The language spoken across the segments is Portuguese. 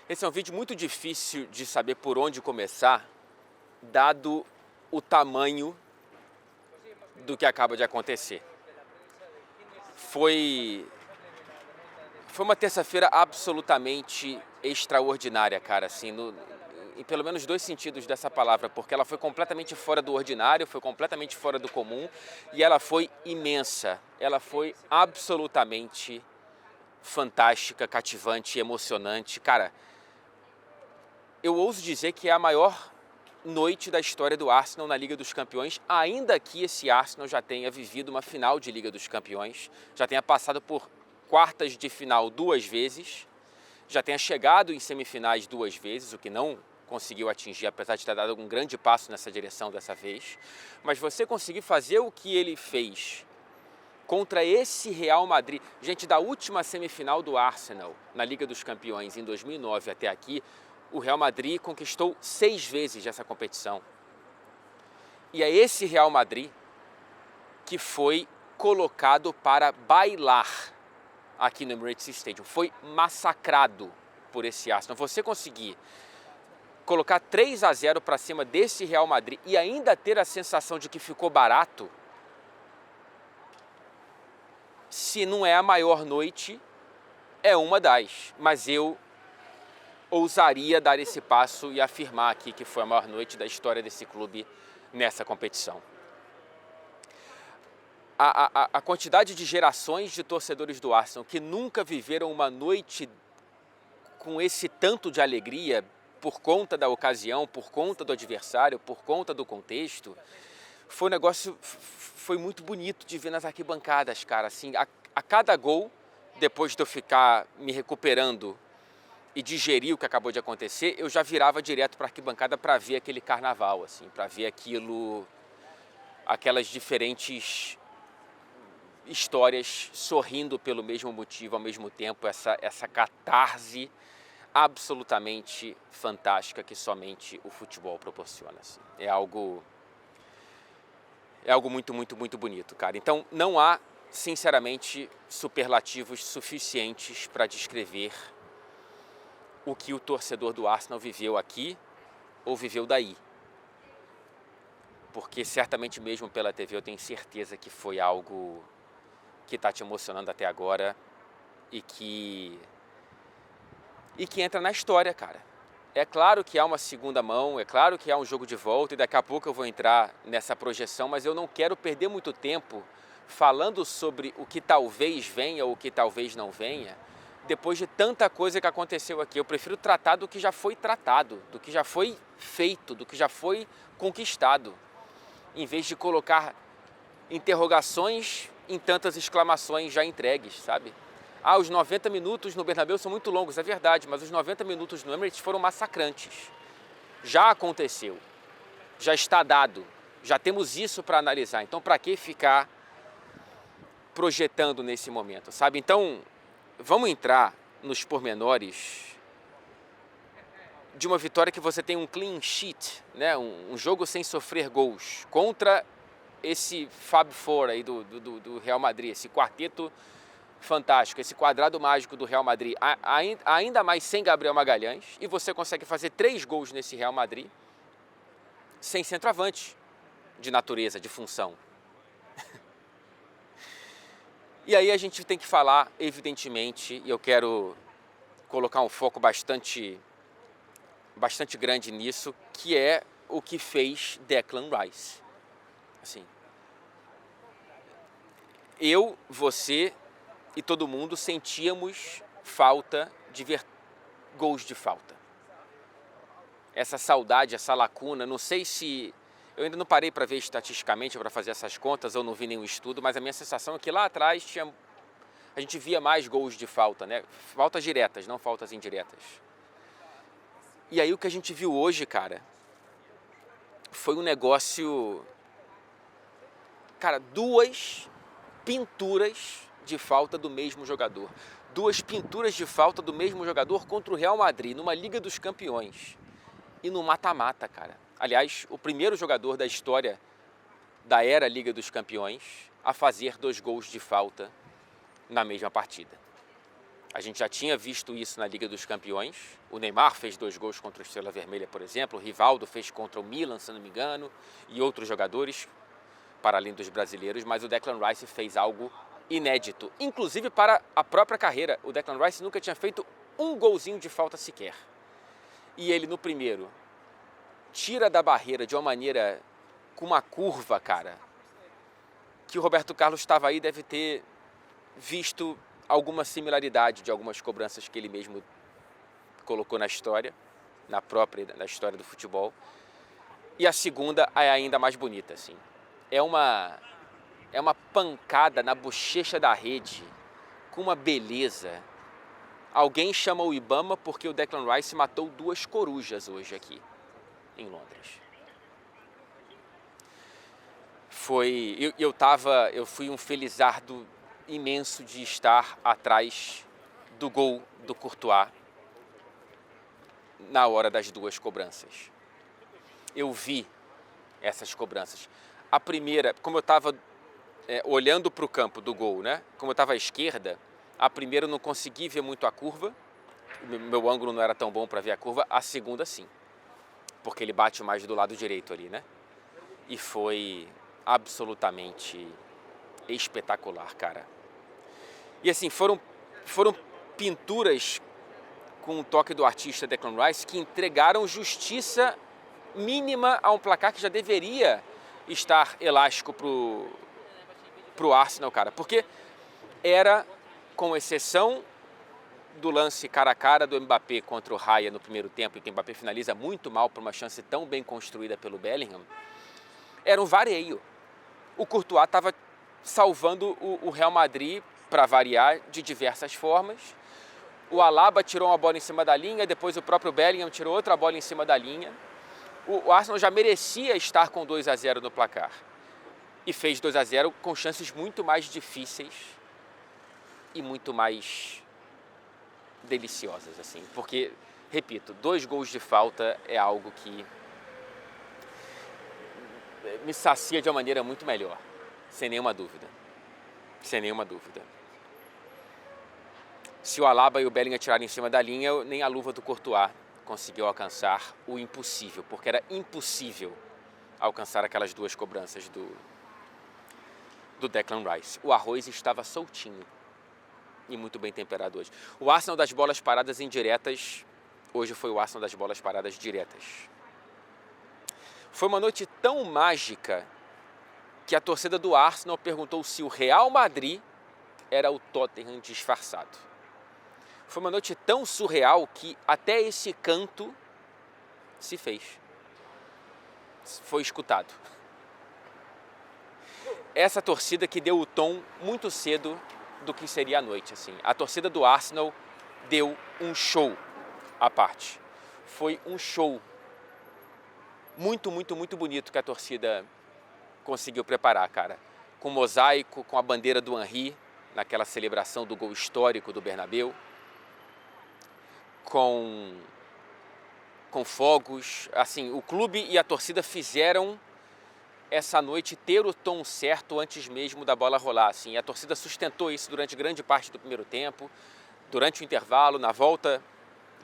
Esse é um vídeo muito difícil de saber por onde começar, dado o tamanho do que acaba de acontecer. Foi uma terça-feira absolutamente extraordinária, cara, assim, em pelo menos dois sentidos dessa palavra, porque ela foi completamente fora do ordinário, foi completamente fora do comum e ela foi imensa, ela foi absolutamente fantástica, cativante, emocionante. Cara, eu ouso dizer que é a maior noite da história do Arsenal na Liga dos Campeões, ainda que esse Arsenal já tenha vivido uma final de Liga dos Campeões, já tenha passado por quartas de final 2 vezes, já tenha chegado em semifinais 2 vezes, o que não conseguiu atingir, apesar de ter dado um grande passo nessa direção dessa vez. Mas você conseguir fazer o que ele fez contra esse Real Madrid, gente, da última semifinal do Arsenal na Liga dos Campeões em 2009 até aqui, o Real Madrid conquistou 6 vezes essa competição. E é esse Real Madrid que foi colocado para bailar aqui no Emirates Stadium. Foi massacrado por esse Arsenal. Você conseguir colocar 3-0 para cima desse Real Madrid e ainda ter a sensação de que ficou barato, se não é a maior noite, é uma das. Mas eu ousaria dar esse passo e afirmar aqui que foi a maior noite da história desse clube nessa competição. A quantidade de gerações de torcedores do Arsenal que nunca viveram uma noite com esse tanto de alegria por conta da ocasião, por conta do adversário, por conta do contexto, foi um negócio, foi muito bonito de ver nas arquibancadas, cara. Assim, a cada gol, depois de eu ficar me recuperando e digerir o que acabou de acontecer, eu já virava direto para a arquibancada para ver aquele carnaval, assim, para ver aquelas diferentes histórias sorrindo pelo mesmo motivo, ao mesmo tempo, essa catarse absolutamente fantástica que somente o futebol proporciona. Assim. É algo muito, muito, muito bonito, cara. Então, não há, sinceramente, superlativos suficientes para descrever o que o torcedor do Arsenal viveu aqui ou viveu daí. Porque certamente mesmo pela TV eu tenho certeza que foi algo que está te emocionando até agora e que entra na história, cara. É claro que há uma segunda mão, é claro que há um jogo de volta e daqui a pouco eu vou entrar nessa projeção, mas eu não quero perder muito tempo falando sobre o que talvez venha ou o que talvez não venha, depois de tanta coisa que aconteceu aqui. Eu prefiro tratar do que já foi tratado, do que já foi feito, do que já foi conquistado, em vez de colocar interrogações em tantas exclamações já entregues, sabe? Ah, os 90 minutos no Bernabéu são muito longos, é verdade, mas os 90 minutos no Emirates foram massacrantes. Já aconteceu, já está dado, já temos isso para analisar, então para que ficar projetando nesse momento, sabe? Então, vamos entrar nos pormenores de uma vitória que você tem um clean sheet, né? Um jogo sem sofrer gols, contra esse Fab Four aí do Real Madrid, esse quarteto fantástico, esse quadrado mágico do Real Madrid, ainda mais sem Gabriel Magalhães, e você consegue fazer 3 gols nesse Real Madrid sem centroavante de natureza, de função. E aí a gente tem que falar, evidentemente, e eu quero colocar um foco bastante grande nisso, que é o que fez Declan Rice. Assim, eu, você e todo mundo sentíamos falta de ver gols de falta. Essa saudade, essa lacuna, não sei se... Eu ainda não parei para ver estatisticamente, para fazer essas contas, eu não vi nenhum estudo, mas a minha sensação é que lá atrás a gente via mais gols de falta, né? Faltas diretas, não faltas indiretas. E aí o que a gente viu hoje, cara, foi um negócio... Cara, 2 pinturas de falta do mesmo jogador. 2 pinturas de falta do mesmo jogador contra o Real Madrid, numa Liga dos Campeões. E no mata-mata, cara. Aliás, o primeiro jogador da história da era Liga dos Campeões a fazer 2 gols de falta na mesma partida. A gente já tinha visto isso na Liga dos Campeões. O Neymar fez 2 gols contra o Estrela Vermelha, por exemplo. O Rivaldo fez contra o Milan, se não me engano, e outros jogadores, para além dos brasileiros. Mas o Declan Rice fez algo inédito, inclusive para a própria carreira. O Declan Rice nunca tinha feito um golzinho de falta sequer. E ele, no primeiro, tira da barreira de uma maneira, com uma curva, cara, que o Roberto Carlos estava aí, deve ter visto alguma similaridade de algumas cobranças que ele mesmo colocou na história, na história do futebol. E a segunda é ainda mais bonita, assim. É uma pancada na bochecha da rede, com uma beleza. Alguém chama o Ibama porque o Declan Rice matou 2 corujas hoje aqui, em Londres. Eu fui um felizardo imenso de estar atrás do gol do Courtois na hora das 2 cobranças. Eu vi essas cobranças. A primeira, como eu estava olhando para o campo do gol, né? Como eu estava à esquerda, a primeira eu não consegui ver muito a curva, meu ângulo não era tão bom para ver a curva. A segunda sim, porque ele bate mais do lado direito ali, né? E foi absolutamente espetacular, cara. E assim, foram pinturas com o toque do artista Declan Rice que entregaram justiça mínima a um placar que já deveria estar elástico pro Arsenal, cara. Porque era, com exceção do lance cara a cara do Mbappé contra o Raya no primeiro tempo, e que o Mbappé finaliza muito mal por uma chance tão bem construída pelo Bellingham, era um vareio. O Courtois estava salvando o Real Madrid, para variar, de diversas formas. O Alaba tirou uma bola em cima da linha, depois o próprio Bellingham tirou outra bola em cima da linha. O Arsenal já merecia estar com 2-0 no placar. E fez 2-0 com chances muito mais difíceis e muito mais deliciosas, assim. Porque, repito, 2 gols de falta é algo que me sacia de uma maneira muito melhor, sem nenhuma dúvida. Sem nenhuma dúvida. Se o Alaba e o Bellingham tirarem em cima da linha, nem a luva do Courtois conseguiu alcançar o impossível, porque era impossível alcançar aquelas 2 cobranças do Declan Rice. O arroz estava soltinho e muito bem temperado hoje. O Arsenal das bolas paradas indiretas, hoje foi o Arsenal das bolas paradas diretas. Foi uma noite tão mágica que a torcida do Arsenal perguntou se o Real Madrid era o Tottenham disfarçado. Foi uma noite tão surreal que até esse canto se fez. Foi escutado. Essa torcida que deu o tom muito cedo do que seria a noite, assim. A torcida do Arsenal deu um show à parte. Foi um show muito, muito, muito bonito que a torcida conseguiu preparar, cara. Com mosaico, com a bandeira do Henry, naquela celebração do gol histórico do Bernabéu. Com fogos, assim, o clube e a torcida fizeram essa noite ter o tom certo antes mesmo da bola rolar, assim. E a torcida sustentou isso durante grande parte do primeiro tempo, durante o intervalo, na volta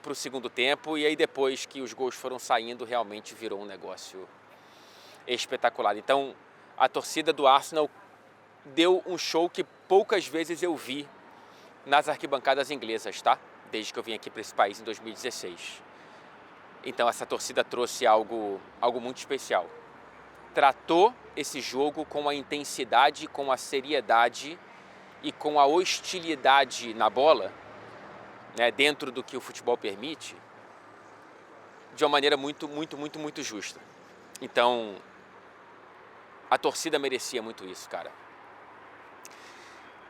para o segundo tempo, e aí depois que os gols foram saindo, realmente virou um negócio espetacular. Então, a torcida do Arsenal deu um show que poucas vezes eu vi nas arquibancadas inglesas, tá? Desde que eu vim aqui para esse país em 2016. Então essa torcida trouxe algo muito especial. Tratou esse jogo com a intensidade, com a seriedade e com a hostilidade na bola, né, dentro do que o futebol permite, de uma maneira muito, muito, muito, muito justa. Então, a torcida merecia muito isso, cara.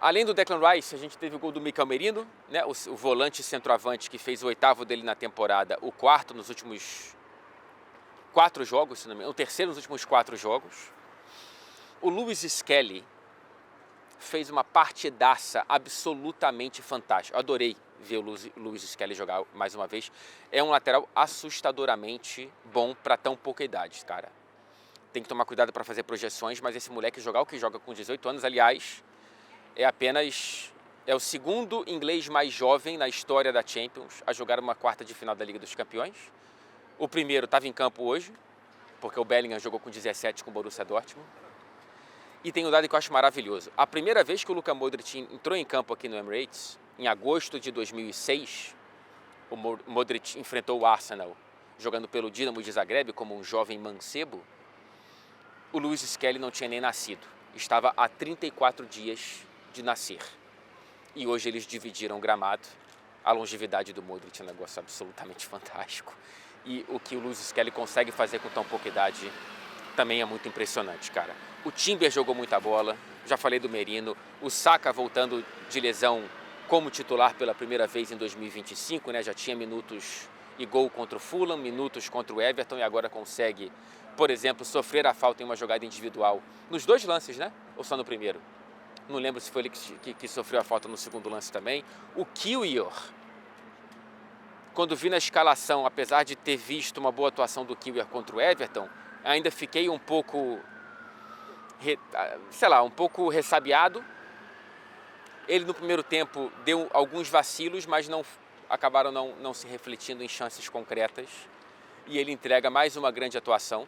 Além do Declan Rice, a gente teve o gol do Mikel Merino, né, o volante centroavante que fez o 8º dele na temporada, o 4º nos últimos 4 jogos, se não me engano, o 3º nos últimos 4 jogos. O Lewis Skelly fez uma partidaça absolutamente fantástica. Eu adorei ver o Lewis Skelly jogar mais uma vez. É um lateral assustadoramente bom para tão pouca idade, cara. Tem que tomar cuidado para fazer projeções, mas esse moleque jogar o que joga com 18 anos, aliás, é apenas é o segundo inglês mais jovem na história da Champions a jogar uma quarta de final da Liga dos Campeões. O primeiro estava em campo hoje, porque o Bellingham jogou com 17 com o Borussia Dortmund. E tem um dado que eu acho maravilhoso. A primeira vez que o Luka Modric entrou em campo aqui no Emirates, em agosto de 2006, o Modric enfrentou o Arsenal, jogando pelo Dinamo de Zagreb como um jovem mancebo. O Lewis Skelly não tinha nem nascido. Estava há 34 dias de nascer. E hoje eles dividiram o gramado. A longevidade do Modric é um negócio absolutamente fantástico. E o que o Lewis Skelly consegue fazer com tão pouca idade também é muito impressionante, cara. O Timber jogou muita bola, já falei do Merino. O Saka voltando de lesão como titular pela primeira vez em 2025, né? Já tinha minutos e gol contra o Fulham, minutos contra o Everton e agora consegue, por exemplo, sofrer a falta em uma jogada individual. Nos dois lances, né? Ou só no primeiro? Não lembro se foi ele que sofreu a falta no segundo lance também. O Kiwior, quando vi na escalação, apesar de ter visto uma boa atuação do Kiwior contra o Everton, ainda fiquei um pouco, um pouco ressabiado. Ele no primeiro tempo deu alguns vacilos, mas acabaram não se refletindo em chances concretas. E ele entrega mais uma grande atuação.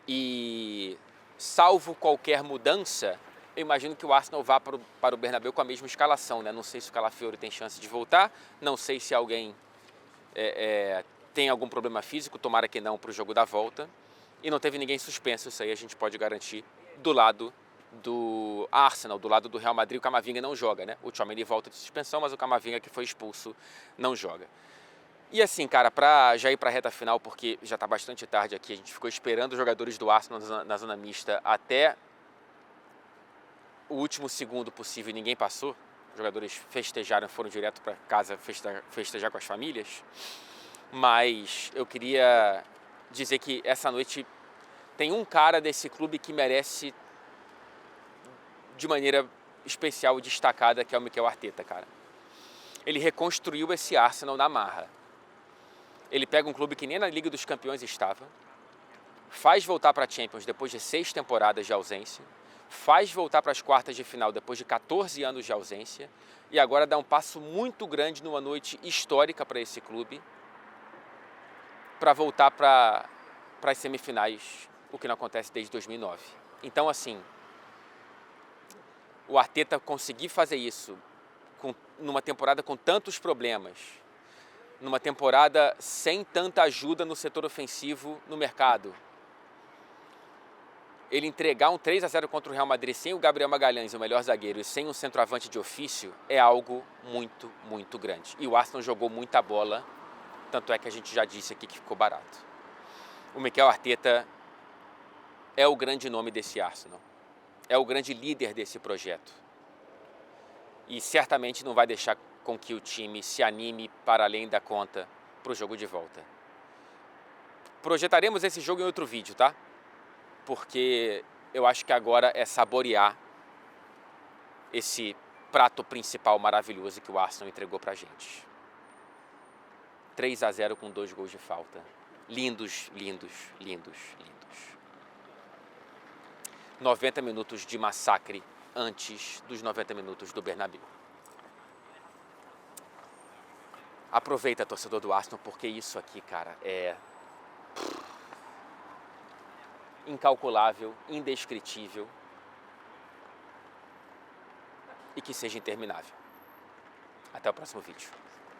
E salvo qualquer mudança, eu imagino que o Arsenal vá para o Bernabéu com a mesma escalação, né? Não sei se o Calafiori tem chance de voltar, não sei se alguém tem algum problema físico, tomara que não, para o jogo da volta. E não teve ninguém suspenso, isso aí a gente pode garantir, do lado do Arsenal, do lado do Real Madrid. O Camavinga não joga, né? O Tchouaméni volta de suspensão, mas o Camavinga, que foi expulso, não joga. E assim, cara, para já ir para a reta final, porque já está bastante tarde aqui, a gente ficou esperando os jogadores do Arsenal na zona mista até o último segundo possível e ninguém passou. Os jogadores festejaram, foram direto para casa festejar com as famílias. Mas eu queria dizer que essa noite tem um cara desse clube que merece de maneira especial e destacada, que é o Mikel Arteta, cara. Ele reconstruiu esse Arsenal na marra. Ele pega um clube que nem na Liga dos Campeões estava, faz voltar para a Champions depois de 6 temporadas de ausência, faz voltar para as quartas de final depois de 14 anos de ausência e agora dá um passo muito grande numa noite histórica para esse clube, para voltar para as semifinais, o que não acontece desde 2009. Então, assim, o Arteta conseguir fazer isso numa temporada com tantos problemas, numa temporada sem tanta ajuda no setor ofensivo no mercado, ele entregar um 3-0 contra o Real Madrid sem o Gabriel Magalhães, o melhor zagueiro, e sem um centroavante de ofício, é algo muito, muito grande. E o Arsenal jogou muita bola, tanto é que a gente já disse aqui que ficou barato. O Mikel Arteta é o grande nome desse Arsenal, é o grande líder desse projeto. E certamente não vai deixar com que o time se anime para além da conta para o jogo de volta. Projetaremos esse jogo em outro vídeo, tá? Porque eu acho que agora é saborear esse prato principal maravilhoso que o Arsenal entregou pra gente. 3-0 com 2 gols de falta. Lindos, lindos, lindos, lindos. 90 minutos de massacre antes dos 90 minutos do Bernabéu. Aproveita, torcedor do Arsenal, porque isso aqui, cara, é incalculável, indescritível e que seja interminável. Até o próximo vídeo.